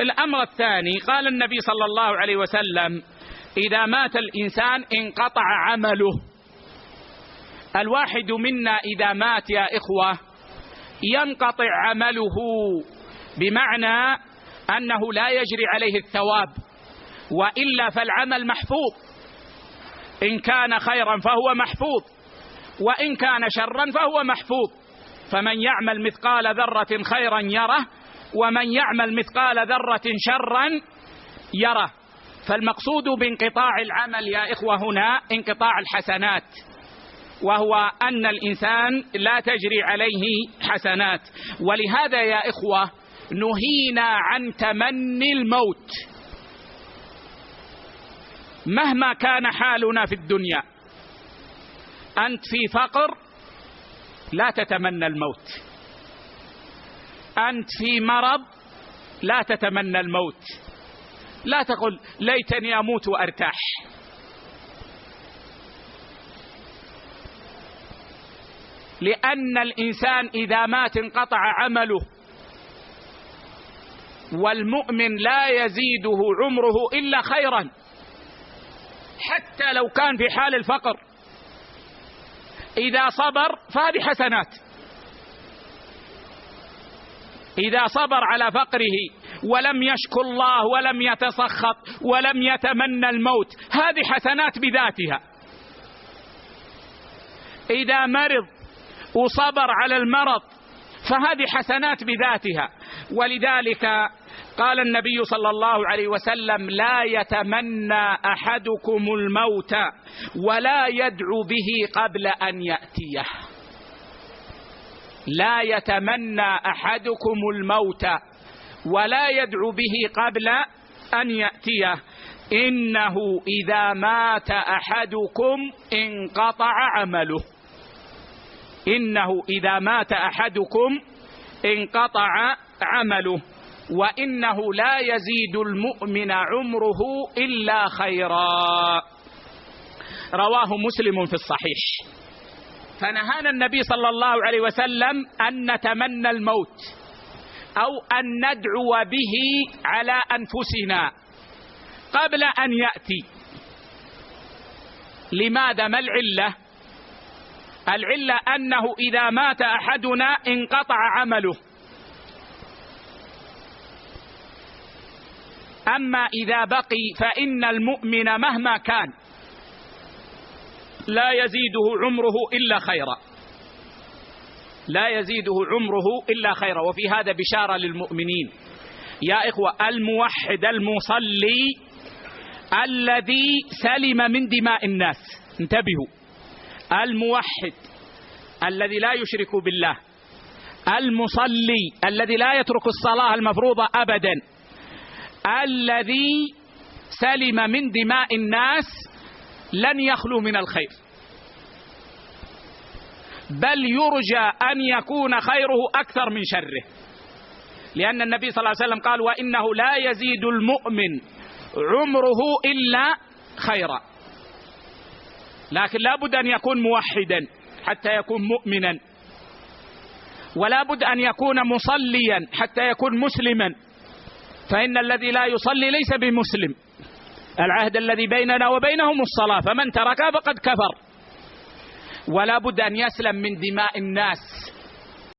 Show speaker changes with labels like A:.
A: الأمر الثاني، قال النبي صلى الله عليه وسلم: إذا مات الإنسان انقطع عمله. الواحد منا إذا مات يا إخوة ينقطع عمله، بمعنى أنه لا يجري عليه الثواب، وإلا فالعمل محفوظ، إن كان خيرا فهو محفوظ، وإن كان شرا فهو محفوظ. فمن يعمل مثقال ذرة خيرا يره، ومن يعمل مثقال ذرة شرا يره. فالمقصود بانقطاع العمل يا إخوة هنا انقطاع الحسنات، وهو أن الإنسان لا تجري عليه حسنات. ولهذا يا إخوة نهينا عن تمني الموت مهما كان حالنا في الدنيا. أنت في فقر لا تتمنى الموت، أنت في مرض لا تتمنى الموت، لا تقل ليتني أموت وأرتاح. لأن الإنسان إذا مات انقطع عمله، والمؤمن لا يزيده عمره إلا خيرا، حتى لو كان في حال الفقر. إذا صبر فهذه حسنات، إذا صبر على فقره ولم يشكر الله ولم يتسخط ولم يتمنى الموت، هذه حسنات بذاتها. إذا مرض وصبر على المرض فهذه حسنات بذاتها. ولذلك قال النبي صلى الله عليه وسلم: لا يتمنى أحدكم الموت ولا يدعو به قبل أن يأتيه. لا يتمنى أحدكم الموت ولا يدعو به قبل أن يأتيه، إنه إذا مات أحدكم انقطع عمله. إنه إذا مات أحدكم انقطع عمله، وإنه لا يزيد المؤمن عمره إلا خيرا. رواه مسلم في الصحيح. فنهانا النبي صلى الله عليه وسلم أن نتمنى الموت أو أن ندعو به على أنفسنا قبل أن يأتي. لماذا؟ ما العلة؟ العلة أنه إذا مات أحدنا انقطع عمله. أما إذا بقي فإن المؤمن مهما كان لا يزيده عمره إلا خيرا، لا يزيده عمره إلا خيرا. وفي هذا بشارة للمؤمنين يا إخوة. الموحد المصلي الذي سلم من دماء الناس، انتبهوا، الموحد الذي لا يشرك بالله، المصلي الذي لا يترك الصلاة المفروضة أبدا، الذي سلم من دماء الناس لن يخلو من الخير، بل يرجى أن يكون خيره أكثر من شره. لأن النبي صلى الله عليه وسلم قال: وإنه لا يزيد المؤمن عمره إلا خيرا. لكن لا بد أن يكون موحدا حتى يكون مؤمنا، ولا بد أن يكون مصليا حتى يكون مسلما، فإن الذي لا يصلي ليس بمسلم. العهد الذي بيننا وبينهم الصلاة، فمن تركها فقد كفر. ولا بد أن يسلم من دماء الناس،